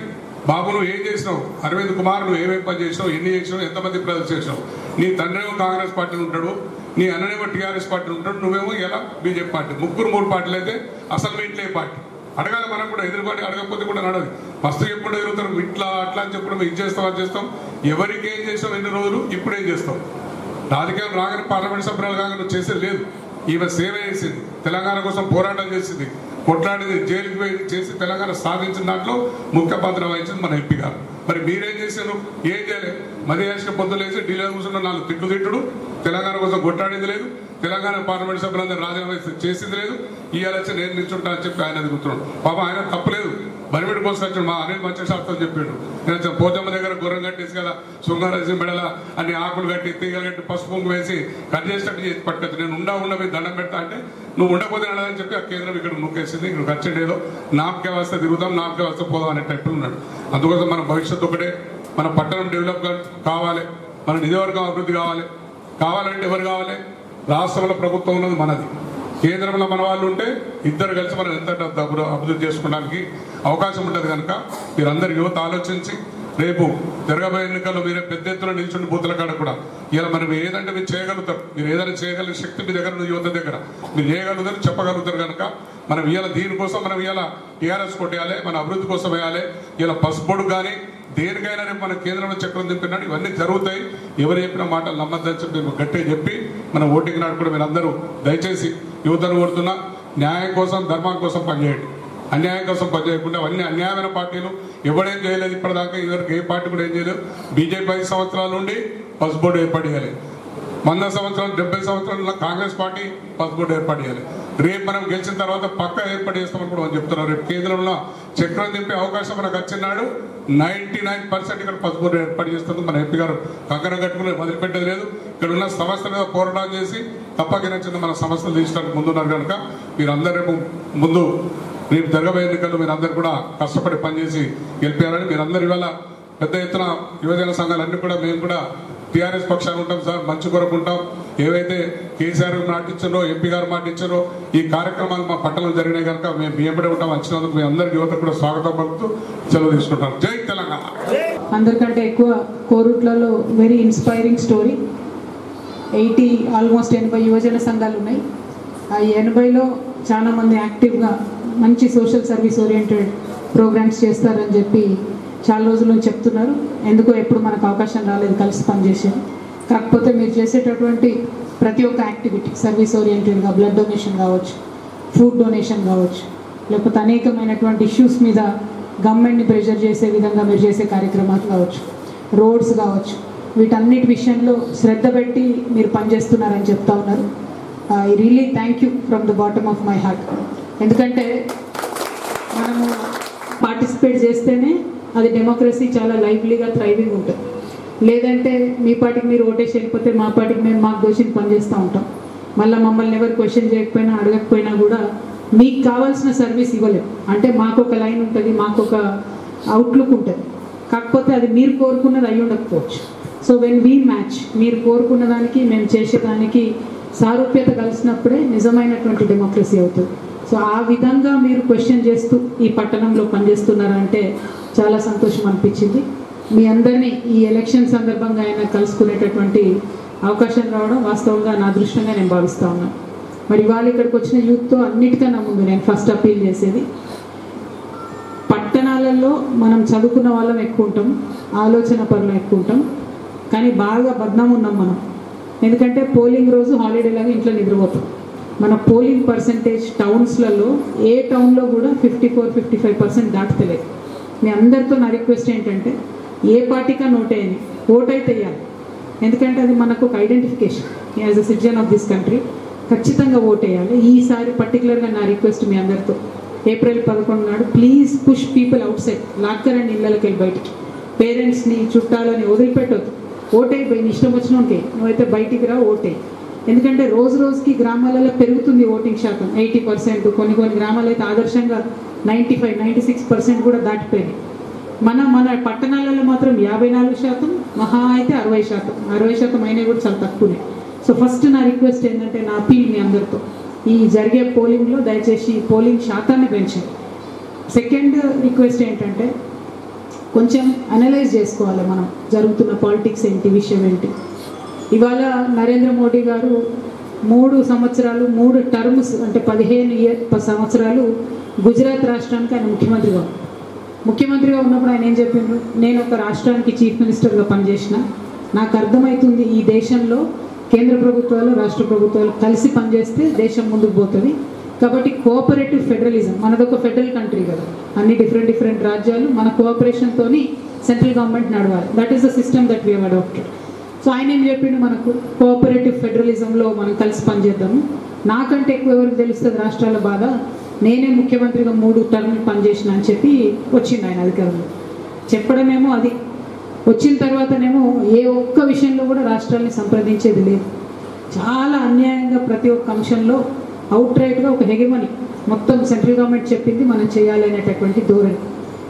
బాబు నువ్వు ఏం చేసినావు, అరవింద్ కుమార్ నువ్వు ఏమేం పని చేసినావు, ఎన్ని చేసినావు, ఎంతమంది ప్రజలు చేసినావు. నీ తండ్రేమో కాంగ్రెస్ పార్టీని ఉంటాడు, నీ అన్ననేమో టీఆర్ఎస్ పార్టీ ఉంటాడు, నువ్వేమో ఎలా బీజేపీ పార్టీ. 3 పార్టీలు అయితే అసలు మీ ఇంట్లో ఏ పార్టీ అడగాలి. మనం కూడా ఎదురుపాటి అడగకపోతే కూడా నడదు. ఫస్ట్ ఎప్పుడు ఎదుగుతారు ఇట్లా అట్లా అని చెప్పడం ఇది చేస్తాం అది చేస్తాం. ఎవరికి ఏం చేస్తాం ఎన్ని రోజులు, ఇప్పుడేం చేస్తాం. రాజకీయం రాగానే పార్లమెంట్ సభ్యులు కాగానే నువ్వు చేసేది లేదు. ఈమె సేవ చేసింది, తెలంగాణ కోసం పోరాటం చేసింది, కొట్లాడింది, జైలుకి పోయి చేసి తెలంగాణ సాధించిన దాంట్లో ముఖ్య పాత్ర వహించింది మన ఎంపీ గారు. మరి మీరేం చేశారు, ఏం చేయలేదు. మధ్య పొద్దులేసి ఢిల్లీలో కూర్చున్న 4 తిట్టుడు తెలంగాణ కోసం కొట్లాడింది లేదు. తెలంగాణ పార్లమెంట్ సభ్యులందరూ రాజీనామా చేసింది లేదు. ఈ ఎలక్షన్ నేను నిల్చుంటా అని చెప్పి ఆయన ఎదుగుతున్నాడు. పాపం ఆయన తప్పలేదు, బరిమిడి కోసం వచ్చాడు. మా అనిల్ మంచి శాస్త్రం చెప్పాడు, నేను పోచమ్మ దగ్గర గుర్రం కట్టేసి కదా శృంగారేసి మెడల అన్ని ఆకులు కట్టి తీగలు కట్టి పసుపు పొంగు వేసి కట్ చేసినట్టు చేసి పట్టదు. నేను ఉండా మీరు దండం పెడతా అంటే నువ్వు ఉండకపోతే నడదని చెప్పి ఆ కేంద్రం ఇక్కడ నొక్కేసింది. ఇక్కడ ఖర్చుండేదో నామకే వస్తే తిరుగుతాం, నామకే వస్తే పోదాం అనే టైప్లో ఉన్నాడు. అందుకోసం మన భవిష్యత్తు ఒకటే, మన పట్టణం డెవలప్ కావాలి, మన నియోజకవర్గం అభివృద్ధి కావాలంటే ఎవరు కావాలి, రాష్ట్రంలో ప్రభుత్వం ఉన్నది మనది, కేంద్రంలో మన వాళ్ళు ఉంటే ఇద్దరు కలిసి మనం ఎంత అభివృద్ధి చేసుకోవడానికి అవకాశం ఉంటుంది. కనుక మీరందరూ యువత ఆలోచించి రేపు జరగబోయే ఎన్నికల్లో మీరే పెద్ద ఎత్తున నిల్చుండి బూతుల కాడ కూడా ఇలా మనం ఏదంటే మీరు చేయగలుగుతారు, మీరు ఏదైనా చేయగలిగే శక్తి మీ దగ్గర యువత దగ్గర మీరు చేయగలుగుతారు, చెప్పగలుగుతారు. కనుక మనం ఇవాళ దీనికోసం మనం ఇవాళ టీఆర్ఎస్ కొట్టేయాలి, మన అభివృద్ధి కోసం వేయాలి. ఇలా పసుపొడు కానీ దేనికైనా రేపు మన కేంద్రంలో చక్రం తిప్పినాడు ఇవన్నీ జరుగుతాయి. ఎవరు చెప్పిన మాటలు నమ్మద్దని చెప్పి గట్టిగా చెప్పి మన ఓటింగ్ నాడు కూడా మీరు అందరూ దయచేసి యువతను కోరుతున్నా, న్యాయం కోసం ధర్మం కోసం పనిచేయండి. అన్యాయం కోసం పనిచేయకుండా అవన్నీ అన్యాయమైన పార్టీలు ఎవడేం చేయలేదు ఇప్పటిదాకా. ఇదివరకు ఏ పార్టీ కూడా ఏం చేయలేదు. బీజేపీ 5 సంవత్సరాల నుండి పసుపు బోర్డు ఏర్పాటు చేయాలి. 100 సంవత్సరాలు 70 సంవత్సరాల కాంగ్రెస్ పార్టీ పసుపు బోర్డు ఏర్పాటు చేయాలి. రేపు మనం గెలిచిన తర్వాత పక్కా ఏర్పాటు చేస్తామని కూడా మనం చెప్తున్నారు. రేపు కేంద్రంలో చక్రం దింపే అవకాశం మనకు వచ్చినాడు. 99% ఇక్కడ పసుపు బోర్డు ఏర్పాటు చేస్తుంది. మన ఎంపీ గారు కంకణం కట్టుకుని వదిలిపెట్టేది లేదు. ఇక్కడ ఉన్న సమస్యల మీద పోరాటం చేసి తప్పకినచ్చింది మన సమస్యలు తీర్చడానికి ముందున్నారు. కనుక మీరందరూ రేపు ముందు రేపు జరగబోయే ఎన్నికల్లో మీరందరూ కూడా కష్టపడి పనిచేసి గెలిపారని మీరందరూ ఇవాళ పెద్ద ఎత్తున యువజన సంఘాలన్నీ కూడా మేము కూడా టీఆర్ఎస్ పక్షాన్ని ఉంటాం సార్, మంచి కొరకు ఉంటాం. ఏవైతే కేసీఆర్ మాటిచ్చారో ఎంపీ గారు మాటిచ్చారో ఈ కార్యక్రమాలు మా పట్టణంలో జరిగినాయి కనుక మేము బియ్యంపడి ఉంటాం. వచ్చినందుకు మీ అందరి యువత కూడా స్వాగతం పలుకుతూ సెలవు తీసుకుంటాం. జై తెలంగాణ. అందరికంటే ఎక్కువ కోరుట్లలో వెరీ ఇన్స్పైరింగ్ స్టోరీ. ఆల్మోస్ట్ 80 యువజన సంఘాలు ఉన్నాయి. ఆ 80లో చాలామంది యాక్టివ్గా మంచి సోషల్ సర్వీస్ ఓరియంటెడ్ ప్రోగ్రామ్స్ చేస్తారని చెప్పి చాలా రోజుల నుంచి చెప్తున్నారు. ఎందుకో ఎప్పుడు మనకు అవకాశం రాలేదు కలిసి పనిచేసేది. కాకపోతే మీరు చేసేటటువంటి ప్రతి ఒక్క యాక్టివిటీ సర్వీస్ ఓరియంటెడ్గా బ్లడ్ డొనేషన్ కావచ్చు, ఫుడ్ డొనేషన్ కావచ్చు, లేకపోతే అనేకమైనటువంటి ఇష్యూస్ మీద గవర్నమెంట్ని ప్రెషర్ చేసే విధంగా మీరు చేసే కార్యక్రమాలు కావచ్చు, రోడ్స్ కావచ్చు, వీటన్నిటి విషయంలో శ్రద్ధ పెట్టి మీరు పనిచేస్తున్నారని చెప్తా ఉన్నారు. I really thank you from the bottom of my heart. ఎందుకంటే మనము పార్టిసిపేట్ చేస్తేనే అది డెమోక్రసీ చాలా లైవ్లీగా థ్రైవింగ్ ఉంటుంది. లేదంటే మీ పార్టీకి మీరు ఓటేసి వెళ్ళిపోతే మా పార్టీకి మేము మాకు దోషిని పనిచేస్తూ ఉంటాం. మళ్ళీ మమ్మల్ని ఎవరు క్వశ్చన్ చేయకపోయినా అడగకపోయినా కూడా మీకు కావాల్సిన సర్వీస్ ఇవ్వలేము. అంటే మాకు ఒక లైన్ ఉంటుంది, మాకు ఒక అవుట్లుక్ ఉంటుంది. కాకపోతే అది మీరు కోరుకున్నది అయి ఉండకపోవచ్చు. సో వెన్ వీ మ్యాచ్, మీరు కోరుకున్న దానికి మేము చేసేదానికి సారూప్యత కలిసినప్పుడే నిజమైనటువంటి డెమోక్రసీ అవుతుంది. సో ఆ విధంగా మీరు క్వశ్చన్ చేస్తూ ఈ పట్టణంలో పనిచేస్తున్నారంటే చాలా సంతోషం అనిపించింది. మీ అందరినీ ఈ ఎలక్షన్ సందర్భంగా అయినా కలుసుకునేటటువంటి అవకాశం రావడం వాస్తవంగా నా అదృష్టంగా నేను భావిస్తూ ఉన్నాను. మరి ఇవాళ ఇక్కడికి వచ్చిన యూత్తో అన్నిటికన్నా ముందు నేను ఫస్ట్ అపీల్ చేసేది, పట్టణాలలో మనం చదువుకున్న వాళ్ళం ఎక్కువ ఉంటాం, ఆలోచన పరులు ఎక్కువ ఉంటాం, కానీ బాగా బద్నాం ఉన్నాం మనం. ఎందుకంటే పోలింగ్ రోజు హాలిడే లాగా ఇంట్లో నిద్రపోతాం. మన పోలింగ్ పర్సంటేజ్ టౌన్స్లలో ఏ టౌన్లో కూడా 54-55% దాటుతలేదు. మీ అందరితో నా రిక్వెస్ట్ ఏంటంటే ఏ పార్టీకన్నా ఓటేయని, ఓటైతే వేయాలి. ఎందుకంటే అది మనకు ఒక identification as a citizen of this country. ఖచ్చితంగా ఓటేయాలి. ఈసారి పర్టికులర్గా నా రిక్వెస్ట్ మీ అందరితో, ఏప్రిల్ 11 నాడు please push people outside, లాక్కరండి ఇళ్ళకి వెళ్ళి బయటికి. పేరెంట్స్ని చుట్టాలని వదిలిపెట్టొద్దు. ఓటైపోయి నీ ఇష్టం వచ్చినోకే, నువ్వైతే బయటికి రా, ఓటేయి. ఎందుకంటే రోజు రోజుకి గ్రామాలలో పెరుగుతుంది ఓటింగ్ శాతం 80%, కొన్ని గ్రామాలు అయితే ఆదర్శంగా 95-96% కూడా దాటిపోయింది. మన పట్టణాలలో మాత్రం 54%, మహా అయితే 60%. 60% అయినా కూడా చాలా తక్కువనే. సో ఫస్ట్ నా రిక్వెస్ట్ ఏంటంటే, నా అపీల్ మీ అందరితో, ఈ జరిగే పోలింగ్లో దయచేసి పోలింగ్ శాతాన్ని పెంచండి. సెకండ్ రిక్వెస్ట్ ఏంటంటే, కొంచెం అనలైజ్ చేసుకోవాలి మనం జరుగుతున్న పాలిటిక్స్ ఏంటి, విషయం ఏంటి. ఇవాళ నరేంద్ర మోడీ గారు 3 సంవత్సరాలు 3 టర్మ్స్ అంటే 15 సంవత్సరాలు గుజరాత్ రాష్ట్రానికి ఆయన ముఖ్యమంత్రిగా ఉన్నప్పుడు ఆయన ఏం చెప్పిండ్రు, నేను ఒక రాష్ట్రానికి చీఫ్ మినిస్టర్గా పనిచేసిన, నాకు అర్థమవుతుంది ఈ దేశంలో కేంద్ర ప్రభుత్వాలు రాష్ట్ర ప్రభుత్వాలు కలిసి పనిచేస్తే దేశం ముందుకు పోతుంది. కాబట్టి కోఆపరేటివ్ ఫెడరలిజం, మనదొక ఫెడరల్ కంట్రీ కదా, అన్ని డిఫరెంట్ రాజ్యాలు మన కోఆపరేషన్తోని సెంట్రల్ గవర్నమెంట్ నడవాలి. That is the system that we have adopted. So ఆయన ఏం చెప్పిండు, మనకు కోఆపరేటివ్ ఫెడరలిజంలో మనం కలిసి పనిచేద్దాము. నాకంటే ఎక్కువ ఎవరికి తెలుస్తుంది రాష్ట్రాల బాధ, నేనే ముఖ్యమంత్రిగా 3 టర్మ్లు పనిచేసిన అని చెప్పి వచ్చిండు ఆయన అధికారంలో. చెప్పడమేమో అది, వచ్చిన తర్వాతనేమో ఏ ఒక్క విషయంలో కూడా రాష్ట్రాలని సంప్రదించేది లేదు. చాలా అన్యాయంగా ప్రతి ఒక్క అంశంలో అవుట్ రైట్గా ఒక హెగెమనీ, మొత్తం సెంట్రల్ గవర్నమెంట్ చెప్పింది మనం చేయాలి అనేటటువంటి ధోరణి.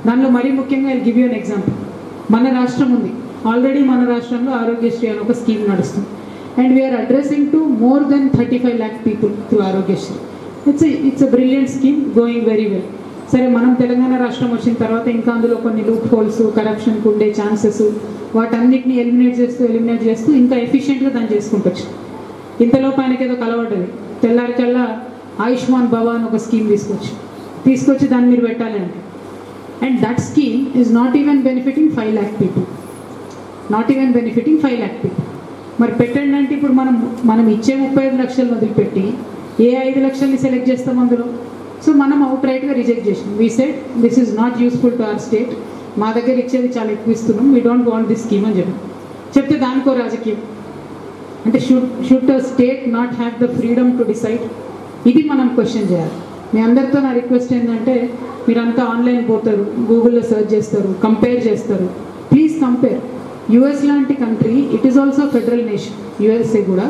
దానిలో మరీ ముఖ్యంగా I give you an example. మన రాష్ట్రం ఉంది, ఆల్రెడీ మన రాష్ట్రంలో ఆరోగ్యశ్రీ అని ఒక స్కీమ్ నడుస్తుంది. And we're addressing to more than 35 lakh people through Aarogyasri. It's a brilliant scheme, going very well. సరే, మనం తెలంగాణ రాష్ట్రం వచ్చిన తర్వాత ఇంకా అందులో కొన్ని లూప్ హోల్స్, కరప్షన్కి ఉండే ఛాన్సెస్, వాటన్నిటిని ఎలిమినేట్ చేస్తూ ఇంకా ఎఫిషియెంట్గా దాన్ని చేసుకుంటొచ్చు. ఇంతలోపు ఆయనకి ఏదో కలవడ్డది, తెల్లారికల్లా ఆయుష్మాన్ భవ అని ఒక స్కీమ్ తీసుకొచ్చి దాన్ని మీరు పెట్టాలి అంటే, and that scheme is not even benefiting 5 lakh people. మరి పెట్టండి అంటే ఇప్పుడు మనం ఇచ్చే 35 లక్షలను వదిలిపెట్టి ఏ 5 లక్షల్ని సెలెక్ట్ చేస్తాం అందులో. సో మనం అవుట్ రైట్గా రిజెక్ట్ చేసినాం. We said this is not useful to our state, మా దగ్గర ఇచ్చేది చాలా ఎక్కువ ఇస్తున్నాం, we don't want this scheme అని చెప్తే దానికో రాజకీయం. అంటే should the state not have the freedom to decide? ఇది మనం క్వశ్చన్ చేయాలి. మీ అందరితో నా రిక్వెస్ట్ ఏంటంటే, మీరంతా ఆన్లైన్ పోతారు, గూగుల్లో సెర్చ్ చేస్తారు, కంపేర్ చేస్తారు. Please compare. యుఎస్ లాంటి country, it is also federal nation. USA కూడా,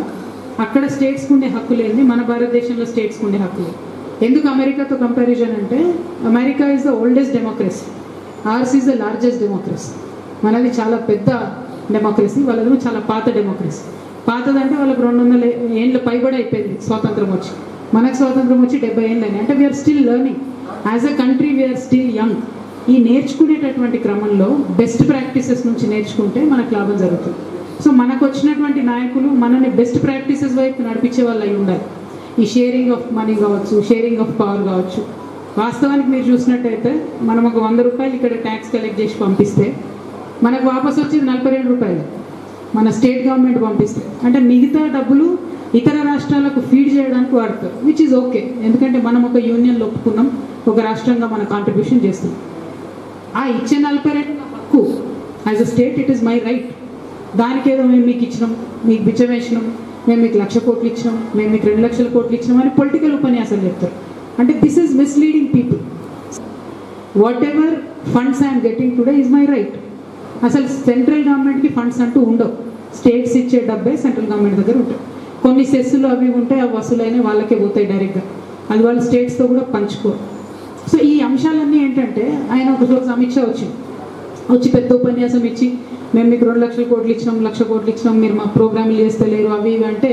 అక్కడ స్టేట్స్కి ఉండే హక్కు లేని మన భారతదేశంలో స్టేట్స్కి ఉండే హక్కు లేదు. ఎందుకు అమెరికాతో కంపారిజన్ అంటే, America is the oldest democracy, ours is the largest democracy. మనది చాలా పెద్ద డెమోక్రసీ, వాళ్ళది చాలా పాత డెమోక్రసీ. పాతదంటే వాళ్ళకి 200 ఏళ్ళ పైబడి అయిపోయింది స్వాతంత్రం వచ్చి. మనకు స్వాతంత్రం వచ్చి 70 ఏళ్ళు అయినాయి. అంటే we're still learning as a country, we're still young. ఈ నేర్చుకునేటటువంటి క్రమంలో బెస్ట్ ప్రాక్టీసెస్ నుంచి నేర్చుకుంటే మనకు లాభం జరుగుతుంది. సో మనకు వచ్చినటువంటి నాయకులు మనని బెస్ట్ ప్రాక్టీసెస్ వైపు నడిపించే వాళ్ళు అయి ఉండాలి. ఈ షేరింగ్ ఆఫ్ మనీ కావచ్చు, షేరింగ్ ఆఫ్ పవర్ కావచ్చు. వాస్తవానికి మీరు చూసినట్టయితే మనం ఒక 100 రూపాయలు ఇక్కడ ట్యాక్స్ కలెక్ట్ చేసి పంపిస్తే మనకు వాపసు వచ్చేది 42 రూపాయలు మన స్టేట్ గవర్నమెంట్ పంపిస్తే. అంటే మిగతా డబ్బులు ఇతర రాష్ట్రాలకు ఫీడ్ చేయడానికి వాడతారు, విచ్ ఈజ్ ఓకే. ఎందుకంటే మనం ఒక యూనియన్లో ఒప్పుకున్నాం, ఒక రాష్ట్రంగా మన కాంట్రిబ్యూషన్ చేస్తున్నాం. ఆ ఇచ్చే 42 హక్కు as a state, it is my right. దానికేదో మేము మీకు ఇచ్చినాం, మీకు బిచ్చం వేసినాం, మేము మీకు 1,00,000 కోట్లు ఇచ్చినాం, మేము మీకు 2,00,000 కోట్లు ఇచ్చినాం అని పొలిటికల్ ఉపన్యాసాలు చెప్తారు. అంటే this is misleading people. What ever funds I'm getting today is my right. అసలు సెంట్రల్ గవర్నమెంట్కి ఫండ్స్ అంటూ ఉండవు. స్టేట్స్ ఇచ్చే డబ్బే సెంట్రల్ గవర్నమెంట్ దగ్గర ఉంటాయి. కొన్ని సెస్సులు అవి ఉంటాయి, అవి వసూలైన వాళ్ళకే పోతాయి డైరెక్ట్గా, అది వాళ్ళు స్టేట్స్తో కూడా పంచుకోరు. సో ఈ అంశాలన్నీ ఏంటంటే ఆయన ఒకరోజు అమిత్ షా వచ్చి పెద్ద ఉపన్యాసం ఇచ్చి మేము మీకు 2 లక్షల కోట్లు ఇచ్చినాం, 1 లక్ష కోట్లు ఇచ్చినాం, మీరు మా ప్రోగ్రాములు చేస్తలేరు అవి ఇవి అంటే,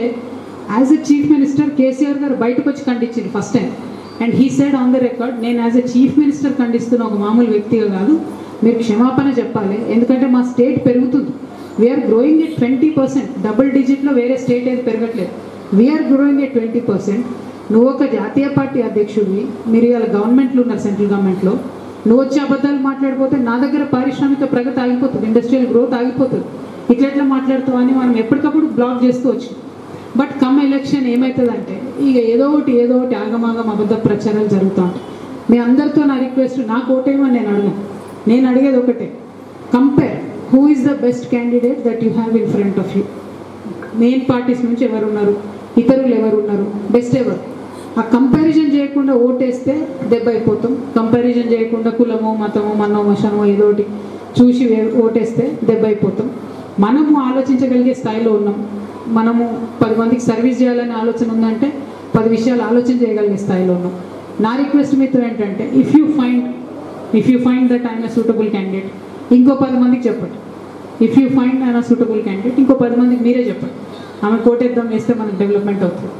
as a chief minister KCR garu బయటకు వచ్చి ఖండించింది first time. And he said on the record, నేను యాజ్ ఎ చీఫ్ మినిస్టర్ ఖండిస్తున్న ఒక మామూలు వ్యక్తిగా కాదు, మీరు క్షమాపణ చెప్పాలి, ఎందుకంటే మా స్టేట్ పెరుగుతుంది. వీఆర్ గ్రోయింగ్ ఎట్ 20%, డబుల్ డిజిట్లో వేరే స్టేట్ ఏది పెరగట్లేదు. We are growing at 20%. నువ్వు ఒక జాతీయ పార్టీ అధ్యక్షుడివి, మీరు ఇవాళ గవర్నమెంట్లో ఉన్నారు, సెంట్రల్ గవర్నమెంట్లో, నువ్వు వచ్చి అబద్ధాలు మాట్లాడిపోతే నా దగ్గర పారిశ్రామిక ప్రగతి ఆగిపోతుంది, ఇండస్ట్రియల్ గ్రోత్ ఆగిపోతుంది. ఇట్లా మాట్లాడుతావు అని మనం ఎప్పటికప్పుడు బ్లాక్ చేస్తూ వచ్చినాం. బట్ కమ్ ఎలక్షన్ ఏమవుతుందంటే ఇక ఏదో ఒకటి ఆగమాగం అబద్ధ ప్రచారాలు జరుగుతూ ఉంటాయి. మీ అందరితో నా రిక్వెస్ట్, నాకు ఓటేమని నేను అడిగేది ఒకటే, compare who is the best candidate that you have in front of you. Main parties నుంచి ఎవరున్నారు, ఇతరులు ఎవరున్నారు, బెస్ట్ ఎవరు, ఆ కంపారిజన్ చేయకుండా ఓటేస్తే దెబ్బ అయిపోతాం. కంపారిజన్ చేయకుండా కులమో మతమో మన్నో మషనమో ఏదో ఒకటి చూసి ఓటేస్తే దెబ్బ అయిపోతాం. మనము ఆలోచించగలిగే స్థాయిలో ఉన్నాం. మనము 10 మందికి సర్వీస్ చేయాలనే ఆలోచన ఉందంటే 10 విషయాలు ఆలోచన చేయగలిగే స్థాయిలో ఉన్నాం. నా రిక్వెస్ట్ మీతో ఏంటంటే, if you find that I'm a suitable candidate, ఇంకో 10 మందికి చెప్పండి. If you find I'm a suitable candidate, ఇంకో 10 మందికి మీరే చెప్పండి. ఆమె కోటేద్దాం వేస్తే మనకు డెవలప్మెంట్ అవుతుంది.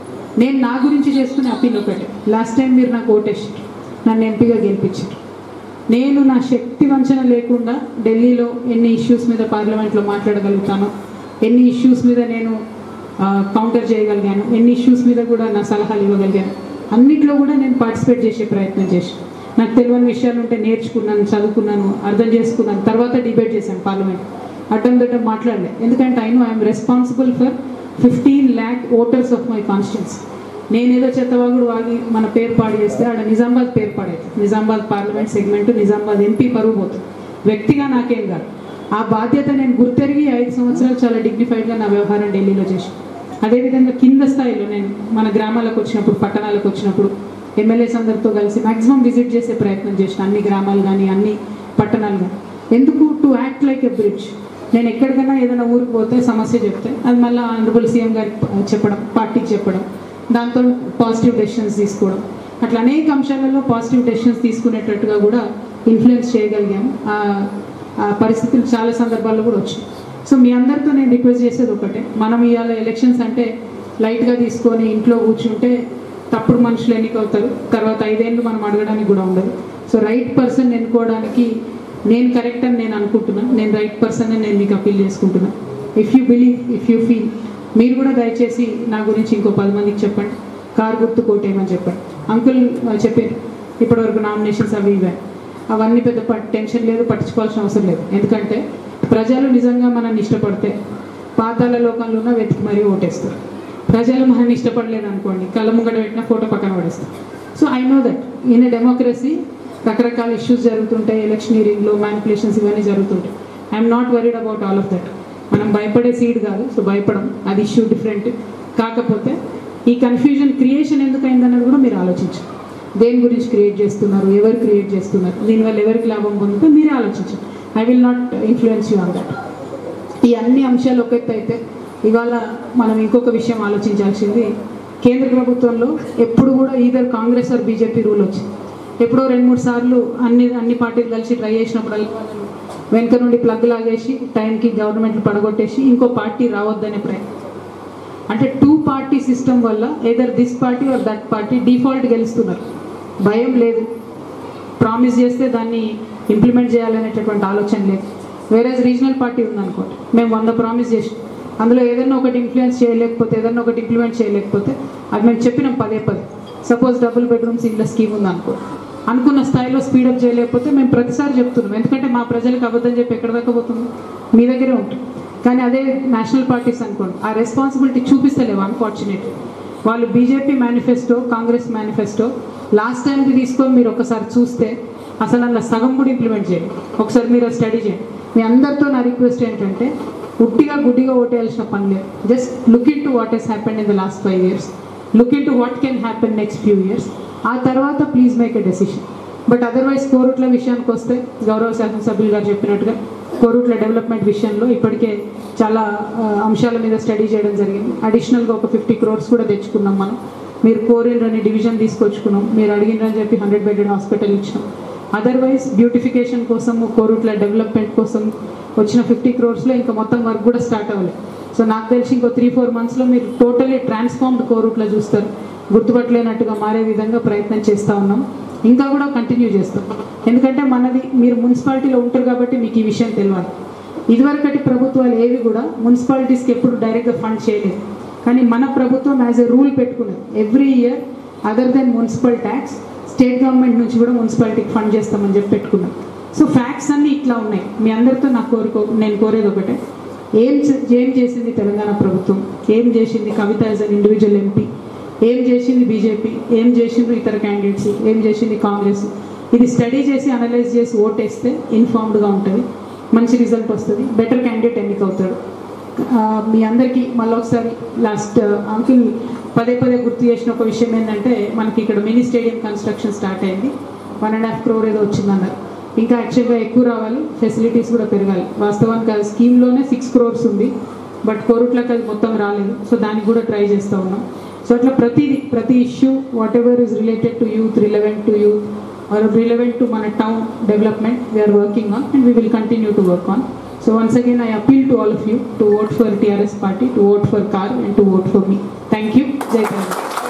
నేను నా గురించి చేసుకునే అప్పీల్ ఒకటే, లాస్ట్ టైం మీరు నాకు ఓటేసారు, నన్ను ఎంపీగా గెలిపించారు. నేను నా శక్తి వంచన లేకుండా ఢిల్లీలో ఎన్ని ఇష్యూస్ మీద పార్లమెంట్లో మాట్లాడగలుగుతాను, ఎన్ని ఇష్యూస్ మీద నేను కౌంటర్ చేయగలిగాను, ఎన్ని ఇష్యూస్ మీద కూడా నా సలహాలు ఇవ్వగలిగాను, అన్నిట్లో కూడా నేను పార్టిసిపేట్ చేసే ప్రయత్నం చేశాను. నాకు తెలియని విషయాలు ఉంటే నేర్చుకున్నాను, చదువుకున్నాను, అర్థం చేసుకున్నాను. తర్వాత డిబేట్ చేశాను పార్లమెంట్, అడ్డం మాట్లాడలే. ఎందుకంటే I'm responsible for 15 lakh voters of my constituency. నేనేదో చెత్తవాగుడు వాగి మన పేరు పాడు చేస్తే ఆడ నిజామాబాద్ పేరు పాడైతే, Nizamabad parliament segment, Nizamabad MP పరువు పోతుంది. వ్యక్తిగా నాకేం కాదు, ఆ బాధ్యత నేను గుర్తెరిగి 5 సంవత్సరాలు చాలా డిగ్నిఫైడ్గా నా వ్యవహారం ఢిల్లీలో చేసి, అదేవిధంగా కింద స్థాయిలో నేను మన గ్రామాలకు వచ్చినప్పుడు, పట్టణాలకు వచ్చినప్పుడు ఎమ్మెల్యేస్ అందరితో కలిసి మ్యాక్సిమం విజిట్ చేసే ప్రయత్నం చేసిన, అన్ని గ్రామాలు కానీ అన్ని పట్టణాలు కానీ. ఎందుకు? To act like a bridge. నేను ఎక్కడికైనా ఏదైనా ఊరికి పోతే సమస్య చెప్తే అది మళ్ళీ ఆనరబుల్ సీఎం గారికి చెప్పడం, పార్టీకి చెప్పడం, దాంతో పాజిటివ్ డెసిషన్స్ తీసుకోవడం, అట్లా అనేక అంశాలలో పాజిటివ్ డెసిషన్స్ తీసుకునేటట్టుగా కూడా ఇన్ఫ్లుయెన్స్ చేయగలిగాము. ఆ పరిస్థితులు చాలా సందర్భాల్లో కూడా వచ్చాయి. సో మీ అందరితో నేను రిక్వెస్ట్ చేసేది ఒకటే, మనం ఇవాళ ఎలక్షన్స్ అంటే లైట్గా తీసుకొని ఇంట్లో కూర్చుంటే తప్పుడు మనుషులు ఎన్నికవుతారు, తర్వాత 5 ఏళ్ళు మనం అడగడానికి కూడా ఉండదు. సో రైట్ పర్సన్ ఎన్నుకోవడానికి నేను కరెక్ట్ అని నేను అనుకుంటున్నాను, నేను రైట్ పర్సన్ అని నేను మీకు అపీల్ చేసుకుంటున్నాను. If you believe, if you feel, మీరు కూడా దయచేసి నా గురించి ఇంకో 10 మందికి చెప్పండి, కారు గుర్తు కోటేయమని చెప్పండి. అంకుల్ చెప్పారు ఇప్పటివరకు నామినేషన్స్ అవి ఇవే, అవన్నీ పెద్ద టెన్షన్ లేదు, పట్టించుకోవాల్సిన అవసరం లేదు. ఎందుకంటే ప్రజలు నిజంగా మనల్ని ఇష్టపడితే పాతాళ లోకంలో ఉన్న వెతికి మరీ ఓటేస్తారు. ప్రజలు మనల్ని ఇష్టపడలేదు అనుకోండి, కళ్ళ ముంగట పెట్టిన ఫోటో పక్కన పడేస్తారు. So I know that in a democracy రకరకాల ఇష్యూస్ జరుగుతుంటాయి, ఎలక్షనీరింగ్లో మ్యానిపులేషన్స్ ఇవన్నీ జరుగుతుంటాయి. I'm not worried about all of that. మనం భయపడే సీడ్ కాదు, సో భయపడం, అది ఇష్యూ డిఫరెంట్. కాకపోతే ఈ కన్ఫ్యూజన్ క్రియేషన్ ఎందుకు అయిందన్నది కూడా మీరు ఆలోచించండి. దేని గురించి క్రియేట్ చేస్తున్నారు, ఎవరు క్రియేట్ చేస్తున్నారు, దీనివల్ల ఎవరికి లాభం పొందుతో మీరే ఆలోచించండి. I will not influence you on that. ఈ అన్ని అంశాలు ఒక ఎత్తు అయితే, ఇవాళ మనం ఇంకొక విషయం ఆలోచించాల్సింది, కేంద్ర ప్రభుత్వంలో ఎప్పుడు కూడా either Congress or BJP rule వచ్చింది. ఎప్పుడో 2-3 సార్లు అన్ని పార్టీలు కలిసి ట్రై చేసినప్పుడు వెనక నుండి ప్లగ్ లాగేసి టైంకి గవర్నమెంట్లు పడగొట్టేసి ఇంకో పార్టీ రావద్దనే ప్రయత్నం. అంటే 2 party సిస్టమ్ వల్ల either this party or that party default గెలుస్తున్నారు. భయం లేదు, ప్రామిస్ చేస్తే దాన్ని ఇంప్లిమెంట్ చేయాలనేటటువంటి ఆలోచన లేదు. వేరేజ్ రీజనల్ పార్టీ ఉందనుకోండి, మేము 100 ప్రామిస్ చేసి అందులో ఏదన్నా ఒకటి ఇన్ఫ్లుయెన్స్ చేయలేకపోతే, ఏదన్నా ఒకటి ఇంప్లిమెంట్ చేయలేకపోతే, అది మేము చెప్పినాం పదే. సపోజ్ డబుల్ బెడ్రూమ్స్ ఇళ్ళ స్కీమ్ ఉందనుకో, అనుకున్న స్థాయిలో స్పీడప్ చేయలేకపోతే మేము ప్రతిసారి చెప్తున్నాం, ఎందుకంటే మా ప్రజలకు అబద్ధం చెప్పి ఎక్కడ దాకా పోతుంది, మీ దగ్గరే ఉంటుంది. కానీ అదే నేషనల్ పార్టీస్ అనుకోండి, ఆ రెస్పాన్సిబిలిటీ చూపిస్తలేవు. అన్ఫార్చునేట్లీ వాళ్ళు BJP manifesto, Congress manifesto last టైంకి తీసుకొని మీరు ఒకసారి చూస్తే అసలు అలా సగం కూడా ఇంప్లిమెంట్ చేయండి. ఒకసారి మీరు స్టడీ చేయండి. మీ అందరితో నా రిక్వెస్ట్ ఏంటంటే, ఉట్టిగా గుడ్డిగా ఓటేయాల్సిన పని లేదు. Just look in to what he's happened in the last 5 years, look in to what can happen next few years. ఆ తర్వాత please make a decision. But otherwise Korutla విషయానికి వస్తే గౌరవ శాసనసభ్యులు గారు చెప్పినట్టుగా కోరుట్ల డెవలప్మెంట్ విషయంలో ఇప్పటికే చాలా అంశాల మీద స్టడీ చేయడం జరిగింది. అడిషనల్గా ఒక 50 crores కూడా తెచ్చుకున్నాం మనం. మీరు కోరినరని డివిజన్ తీసుకొచ్చుకున్నాం, మీరు అడిగినరని చెప్పి 100 bedded హాస్పిటల్ ఇచ్చినాం. అదర్వైజ్ బ్యూటిఫికేషన్ కోసం కోరుట్ల డెవలప్మెంట్ కోసం వచ్చిన 50 crores ఇంకా మొత్తం వర్క్ కూడా స్టార్ట్ అవ్వలేదు. సో నాకు తెలిసి ఇంకో 3-4 monthsలో మీరు టోటలీ ట్రాన్స్ఫార్మ్డ్ కోరుట్ల చూస్తారు. గుర్తుపట్టలేనట్టుగా మారే విధంగా ప్రయత్నం చేస్తూ ఉన్నాం. ఇంకా కూడా కంటిన్యూ చేస్తాం. ఎందుకంటే మనది మీరు మున్సిపాలిటీలో ఉంటారు కాబట్టి మీకు ఈ విషయం తెలియాలి. ఇదివరకటి ప్రభుత్వాలు ఏవి కూడా మున్సిపాలిటీస్కి ఎప్పుడు డైరెక్ట్గా ఫండ్ చేయలేదు. కానీ మన ప్రభుత్వం యాజ్ ఎ రూల్ పెట్టుకున్నది, every year other than municipal tax state government నుంచి కూడా మున్సిపాలిటీకి ఫండ్ చేస్తామని చెప్పి పెట్టుకున్నాం. సో ఫ్యాక్ట్స్ అన్నీ ఇట్లా ఉన్నాయి. మీ అందరితో నేను కోరేది ఒకటే, ఏం చేసింది తెలంగాణ ప్రభుత్వం, ఏం చేసింది కవిత యాజ్ అన్ ఇండివిజువల్ ఎంపీ, ఏం చేసింది బీజేపీ, ఏం చేసిండ్రు ఇతర క్యాండిడేట్స్, ఏం చేసింది కాంగ్రెస్, ఇది స్టడీ చేసి అనలైజ్ చేసి ఓటేస్తే ఇన్ఫార్మ్డ్గా ఉంటుంది, మంచి రిజల్ట్ వస్తుంది, బెటర్ క్యాండిడేట్ ఎన్నికవుతాడు. మీ అందరికీ మళ్ళీ ఒకసారి లాస్ట్ అంకుల్ పదే గుర్తు చేసిన ఒక విషయం ఏంటంటే, మనకి ఇక్కడ మినీ స్టేడియం కన్స్ట్రక్షన్ స్టార్ట్ అయింది. 1.5 crore ఏదో వచ్చిందన్నారు. ఇంకా యాక్చువల్గా ఎక్కువ రావాలి, ఫెసిలిటీస్ కూడా పెరగాలి. వాస్తవానికి అది స్కీమ్లోనే 6 crores ఉంది, బట్ కోరుట్లకి అది మొత్తం రాలేదు. సో దానికి కూడా ట్రై చేస్తూ ఉన్నాం. సో అట్లా ప్రతి issue whatever is related to youth, relevant to youth or relevant to మన town development we're working on and we will continue to work on. So once again I appeal to all of you to vote for TRS party, to vote for CAR and to vote for me. Thank you. Jai Hind.